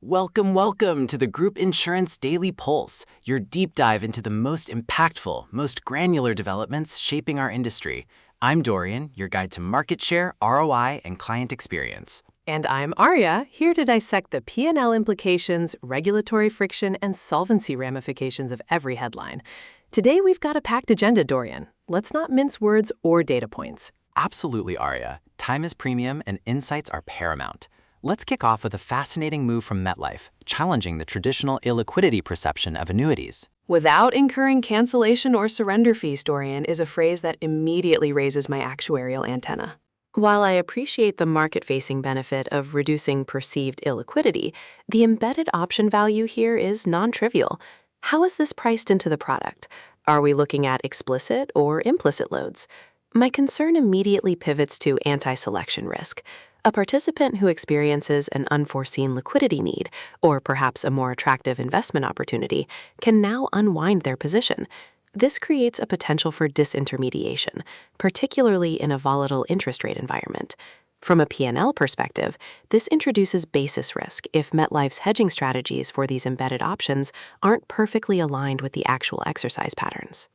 Welcome to the Group Insurance Daily Pulse, your deep dive into the most impactful, most granular developments shaping our industry. I'm Dorian, your guide to market share, ROI, and client experience. And I'm Aria, here to dissect the P&L implications, regulatory friction, and solvency ramifications of every headline. Today we've got a packed agenda, Dorian. Let's not mince words or data points. Absolutely, Aria. Time is premium and insights are paramount. Let's kick off with a fascinating move from MetLife, challenging the traditional illiquidity perception of annuities. Without incurring cancellation or surrender fees, Dorian, is a phrase that immediately raises my actuarial antenna. While I appreciate the market-facing benefit of reducing perceived illiquidity, the embedded option value here is non-trivial. How is this priced into the product? Are we looking at explicit or implicit loads? My concern immediately pivots to anti-selection risk. A participant who experiences an unforeseen liquidity need, or perhaps a more attractive investment opportunity, can now unwind their position. This creates a potential for disintermediation, particularly in a volatile interest rate environment. From a P&L perspective, this introduces basis risk if MetLife's hedging strategies for these embedded options aren't perfectly aligned with the actual exercise patterns.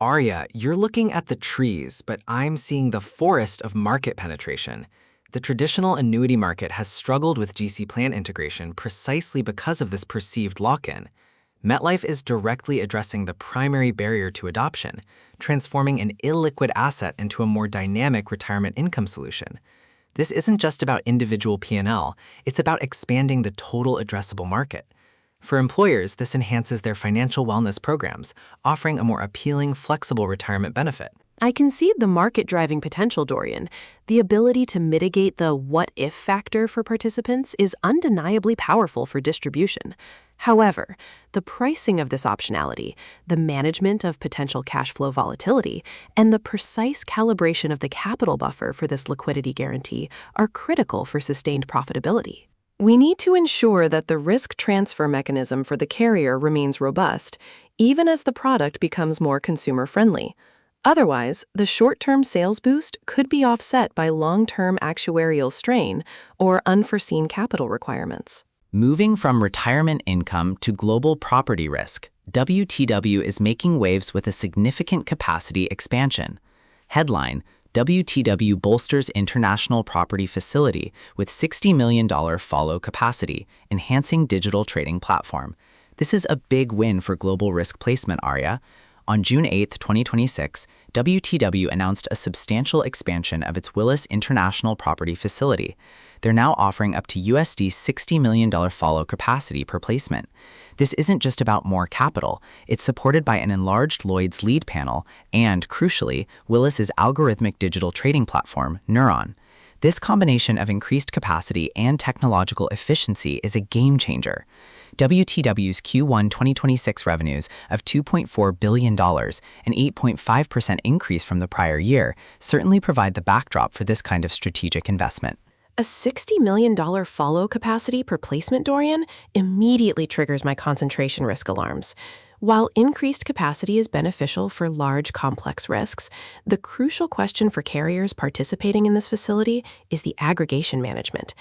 Aria, you're looking at the trees, but I'm seeing the forest of market penetration. The traditional annuity market has struggled with GC plan integration precisely because of this perceived lock-in. MetLife is directly addressing the primary barrier to adoption, transforming an illiquid asset into a more dynamic retirement income solution. This isn't just about individual P&L, it's about expanding the total addressable market. For employers, this enhances their financial wellness programs, offering a more appealing, flexible retirement benefit. I concede the market-driving potential, Dorian. The ability to mitigate the what-if factor for participants is undeniably powerful for distribution. However, the pricing of this optionality, the management of potential cash flow volatility, and the precise calibration of the capital buffer for this liquidity guarantee are critical for sustained profitability. We need to ensure that the risk transfer mechanism for the carrier remains robust, even as the product becomes more consumer-friendly. Otherwise, the short-term sales boost could be offset by long-term actuarial strain or unforeseen capital requirements. Moving from retirement income to global property risk, WTW is making waves with a significant capacity expansion. Headline: WTW bolsters international property facility with $60 million follow capacity, enhancing digital trading platform. This is a big win for global risk placement, Aria. On June 8, 2026, WTW announced a substantial expansion of its Willis International Property Facility. They're now offering up to $60 million follow capacity per placement. This isn't just about more capital. It's supported by an enlarged Lloyd's lead panel and, crucially, Willis's algorithmic digital trading platform, Neuron. This combination of increased capacity and technological efficiency is a game changer. WTW's Q1 2026 revenues of $2.4 billion, an 8.5% increase from the prior year, certainly provide the backdrop for this kind of strategic investment. A $60 million follow capacity per placement, Dorian, immediately triggers my concentration risk alarms. While increased capacity is beneficial for large, complex risks, the crucial question for carriers participating in this facility is the aggregation management.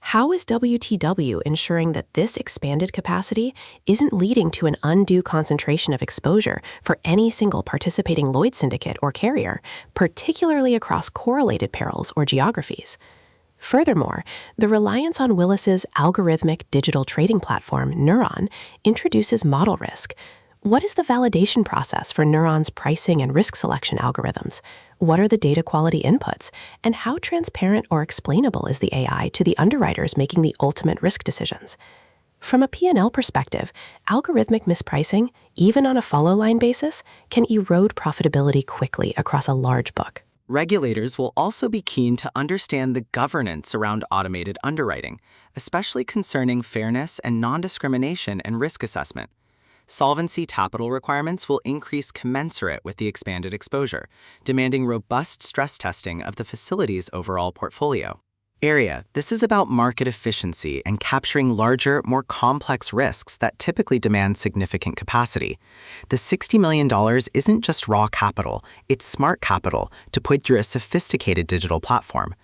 How is WTW ensuring that this expanded capacity isn't leading to an undue concentration of exposure for any single participating Lloyd syndicate or carrier, particularly across correlated perils or geographies? Furthermore, the reliance on Willis's algorithmic digital trading platform, Neuron, introduces model risk. What is the validation process for Neuron's pricing and risk selection algorithms? What are the data quality inputs? And how transparent or explainable is the AI to the underwriters making the ultimate risk decisions? From a P&L perspective, algorithmic mispricing, even on a follow-line basis, can erode profitability quickly across a large book. Regulators will also be keen to understand the governance around automated underwriting, especially concerning fairness and non-discrimination in risk assessment. Solvency capital requirements will increase commensurate with the expanded exposure, demanding robust stress testing of the facility's overall portfolio. Aria, this is about market efficiency and capturing larger, more complex risks that typically demand significant capacity. The $60 million isn't just raw capital, it's smart capital deployed through a sophisticated digital platform.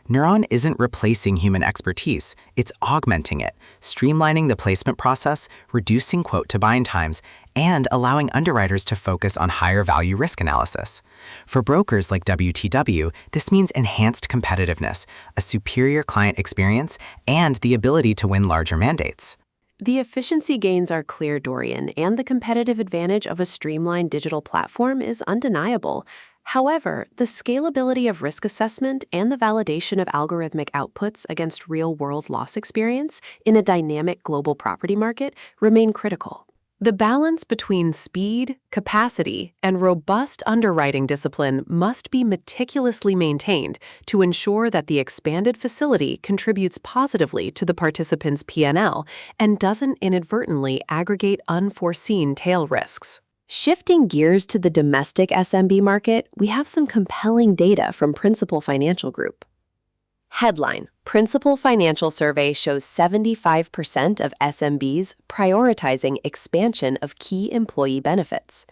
Neuron isn't replacing human expertise, it's augmenting it, streamlining the placement process, reducing quote-to-bind times, and allowing underwriters to focus on higher-value risk analysis. For brokers like WTW, this means enhanced competitiveness, a superior client experience, and the ability to win larger mandates. The efficiency gains are clear, Dorian, and the competitive advantage of a streamlined digital platform is undeniable. However, the scalability of risk assessment and the validation of algorithmic outputs against real-world loss experience in a dynamic global property market remain critical. The balance between speed, capacity, and robust underwriting discipline must be meticulously maintained to ensure that the expanded facility contributes positively to the participant's P&L and doesn't inadvertently aggregate unforeseen tail risks. Shifting gears to the domestic SMB market, we have some compelling data from Principal Financial Group. Headline: Principal Financial Survey shows 75% of SMBs prioritizing expansion of key employee benefits.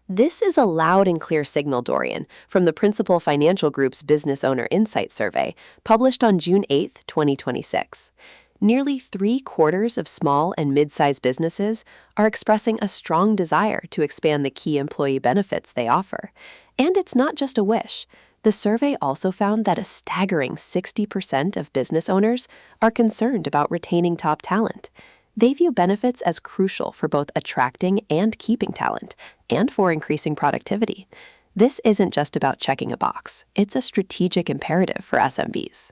This is a loud and clear signal, Dorian, from the Principal Financial Group's Business Owner Insight Survey, published on June 8, 2026. Nearly 3/4 of small and mid-sized businesses are expressing a strong desire to expand the key employee benefits they offer. And it's not just a wish. The survey also found that a staggering 60% of business owners are concerned about retaining top talent. They view benefits as crucial for both attracting and keeping talent, and for increasing productivity. This isn't just about checking a box. It's a strategic imperative for SMBs.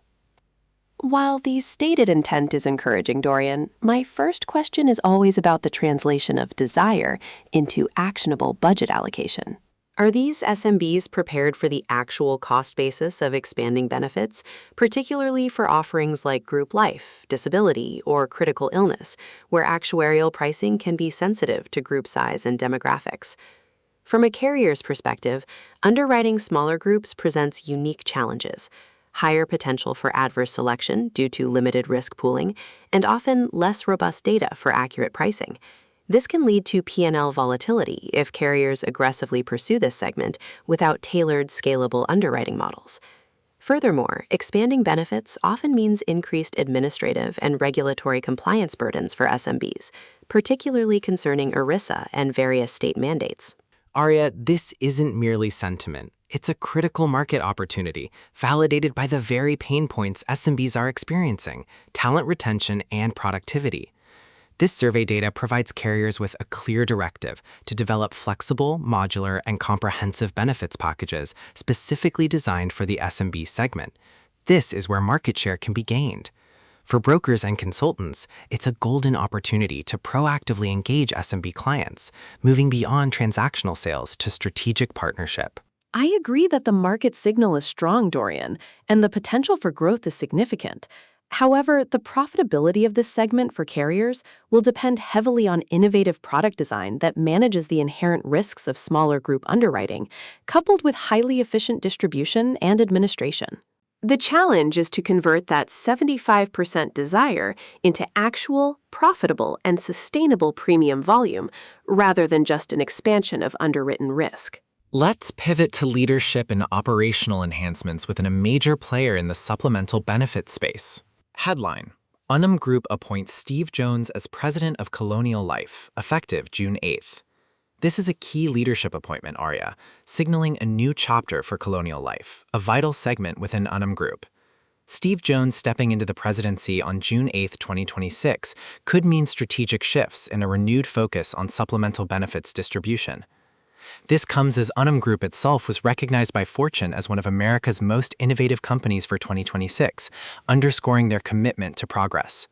While the stated intent is encouraging, Dorian, my first question is always about the translation of desire into actionable budget allocation. Are these SMBs prepared for the actual cost basis of expanding benefits, particularly for offerings like group life, disability, or critical illness, where actuarial pricing can be sensitive to group size and demographics? From a carrier's perspective, underwriting smaller groups presents unique challenges: higher potential for adverse selection due to limited risk pooling, and often less robust data for accurate pricing. This can lead to P&L volatility if carriers aggressively pursue this segment without tailored, scalable underwriting models. Furthermore, expanding benefits often means increased administrative and regulatory compliance burdens for SMBs, particularly concerning ERISA and various state mandates. Aria, this isn't merely sentiment. It's a critical market opportunity, validated by the very pain points SMBs are experiencing: talent retention and productivity. This survey data provides carriers with a clear directive to develop flexible, modular, and comprehensive benefits packages specifically designed for the SMB segment. This is where market share can be gained. For brokers and consultants, it's a golden opportunity to proactively engage SMB clients, moving beyond transactional sales to strategic partnership. I agree that the market signal is strong, Dorian, and the potential for growth is significant. However, the profitability of this segment for carriers will depend heavily on innovative product design that manages the inherent risks of smaller group underwriting, coupled with highly efficient distribution and administration. The challenge is to convert that 75% desire into actual, profitable, and sustainable premium volume, rather than just an expansion of underwritten risk. Let's pivot to leadership and operational enhancements within a major player in the supplemental benefits space. Headline: Unum Group appoints Steve Jones as president of Colonial Life, effective June 8th. This is a key leadership appointment, Aria, signaling a new chapter for Colonial Life, a vital segment within Unum Group. Steve Jones stepping into the presidency on June 8, 2026, could mean strategic shifts and a renewed focus on supplemental benefits distribution. This comes as Unum Group itself was recognized by Fortune as one of America's most innovative companies for 2026, underscoring their commitment to progress.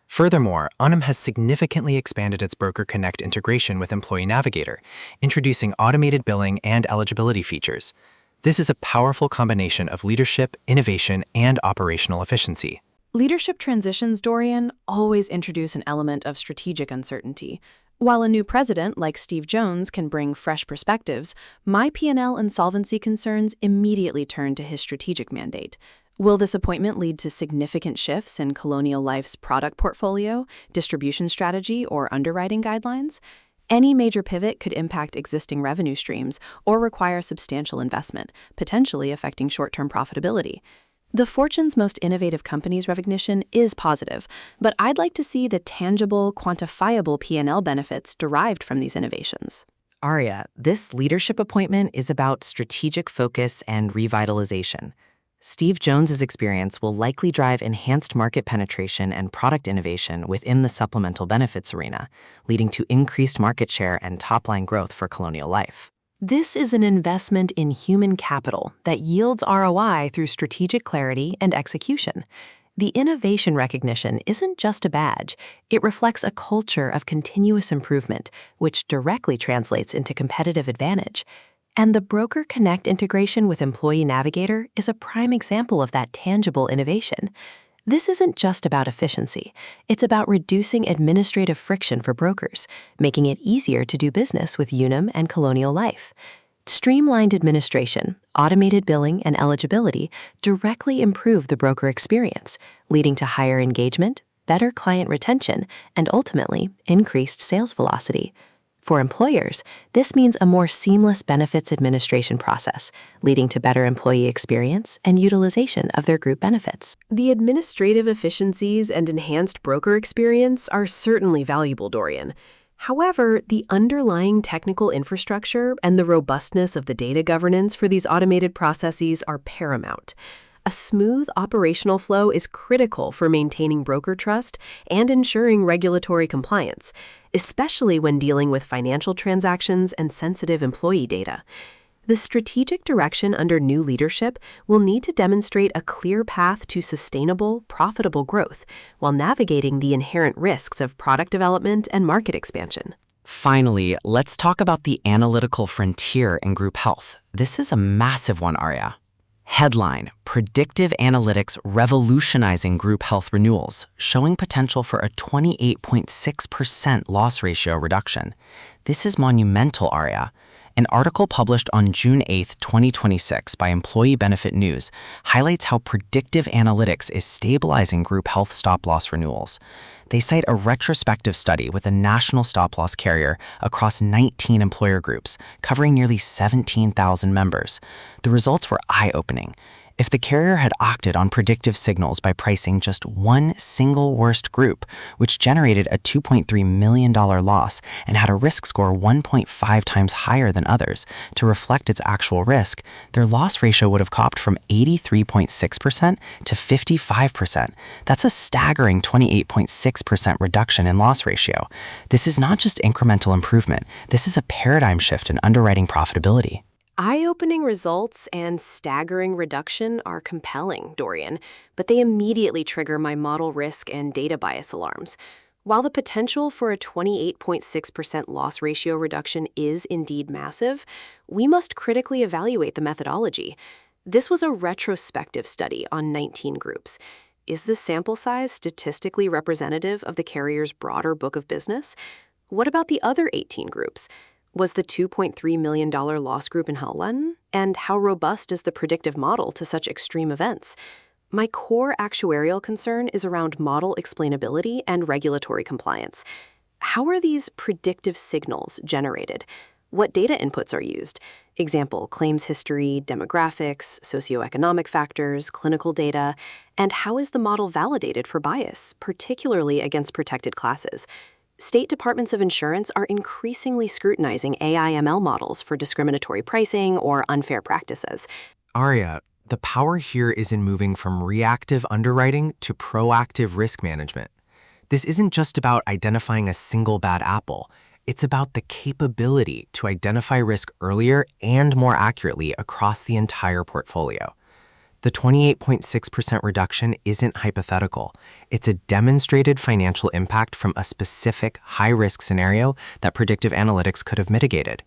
Furthermore, Unum has significantly expanded its Broker Connect integration with Employee Navigator, introducing automated billing and eligibility features. This is a powerful combination of leadership, innovation, and operational efficiency. Leadership transitions, Dorian, always introduce an element of strategic uncertainty. While a new president like Steve Jones can bring fresh perspectives, my P&L and solvency concerns immediately turn to his strategic mandate. Will this appointment lead to significant shifts in Colonial Life's product portfolio, distribution strategy, or underwriting guidelines? Any major pivot could impact existing revenue streams or require substantial investment, potentially affecting short-term profitability. The Fortune's Most Innovative Companies recognition is positive, but I'd like to see the tangible, quantifiable P&L benefits derived from these innovations. Aria, this leadership appointment is about strategic focus and revitalization. Steve Jones's experience will likely drive enhanced market penetration and product innovation within the supplemental benefits arena, leading to increased market share and top-line growth for Colonial Life. This is an investment in human capital that yields ROI through strategic clarity and execution. The innovation recognition isn't just a badge, it reflects a culture of continuous improvement, which directly translates into competitive advantage. And the Broker Connect integration with Employee Navigator is a prime example of that tangible innovation. This isn't just about efficiency, it's about reducing administrative friction for brokers, making it easier to do business with Unum and Colonial Life. Streamlined administration, automated billing, and eligibility directly improve the broker experience, leading to higher engagement, better client retention, and ultimately increased sales velocity. For employers, this means a more seamless benefits administration process, leading to better employee experience and utilization of their group benefits. The administrative efficiencies and enhanced broker experience are certainly valuable, Dorian. However, the underlying technical infrastructure and the robustness of the data governance for these automated processes are paramount. A smooth operational flow is critical for maintaining broker trust and ensuring regulatory compliance, especially when dealing with financial transactions and sensitive employee data. The strategic direction under new leadership will need to demonstrate a clear path to sustainable, profitable growth while navigating the inherent risks of product development and market expansion. Finally, let's talk about the analytical frontier in group health. This is a massive one, Aria. Headline: Predictive Analytics Revolutionizing Group Health Renewals, Showing Potential for a 28.6% Loss Ratio Reduction. This is monumental, Aria. An article published on June 8, 2026 by Employee Benefit News highlights how predictive analytics is stabilizing group health stop-loss renewals. They cite a retrospective study with a national stop-loss carrier across 19 employer groups, covering nearly 17,000 members. The results were eye-opening. If the carrier had acted on predictive signals by pricing just one single worst group, which generated a $2.3 million loss and had a risk score 1.5 times higher than others to reflect its actual risk, their loss ratio would have copped from 83.6% to 55%. That's a staggering 28.6% reduction in loss ratio. This is not just incremental improvement. This is a paradigm shift in underwriting profitability. Eye-opening results and staggering reduction are compelling, Dorian, but they immediately trigger my model risk and data bias alarms. While the potential for a 28.6% loss ratio reduction is indeed massive, we must critically evaluate the methodology. This was a retrospective study on 19 groups. Is the sample size statistically representative of the carrier's broader book of business? What about the other 18 groups? Was the $2.3 million loss group in Helen? And how robust is the predictive model to such extreme events? My core actuarial concern is around model explainability and regulatory compliance. How are these predictive signals generated? What data inputs are used? Example, claims history, demographics, socioeconomic factors, clinical data, and how is the model validated for bias, particularly against protected classes? State departments of insurance are increasingly scrutinizing AI/ML models for discriminatory pricing or unfair practices. Aria, the power here is in moving from reactive underwriting to proactive risk management. This isn't just about identifying a single bad apple. It's about the capability to identify risk earlier and more accurately across the entire portfolio. The 28.6% reduction isn't hypothetical. It's a demonstrated financial impact from a specific high-risk scenario that predictive analytics could have mitigated.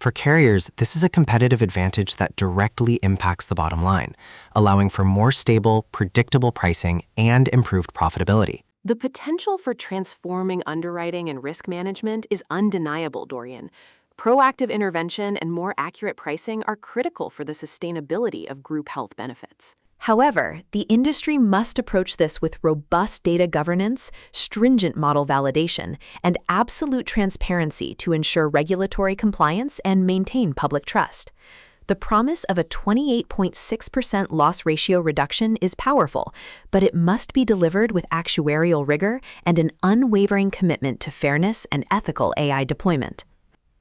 For carriers, this is a competitive advantage that directly impacts the bottom line, allowing for more stable, predictable pricing and improved profitability. The potential for transforming underwriting and risk management is undeniable, Dorian. Proactive intervention and more accurate pricing are critical for the sustainability of group health benefits. However, the industry must approach this with robust data governance, stringent model validation, and absolute transparency to ensure regulatory compliance and maintain public trust. The promise of a 28.6% loss ratio reduction is powerful, but it must be delivered with actuarial rigor and an unwavering commitment to fairness and ethical AI deployment.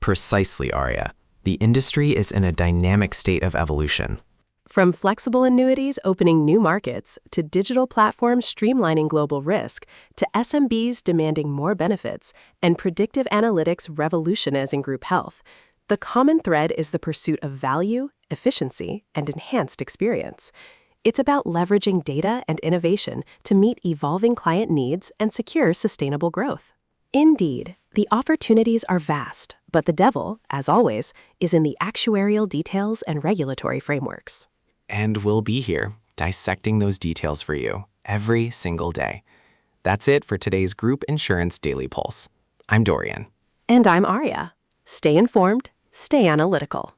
Precisely, Aria. The industry is in a dynamic state of evolution. From flexible annuities opening new markets, to digital platforms streamlining global risk, to SMBs demanding more benefits, and predictive analytics revolutionizing group health, the common thread is the pursuit of value, efficiency, and enhanced experience. It's about leveraging data and innovation to meet evolving client needs and secure sustainable growth. Indeed, the opportunities are vast, but the devil, as always, is in the actuarial details and regulatory frameworks. And we'll be here, dissecting those details for you every single day. That's it for today's Group Insurance Daily Pulse. I'm Dorian. And I'm Aria. Stay informed, stay analytical.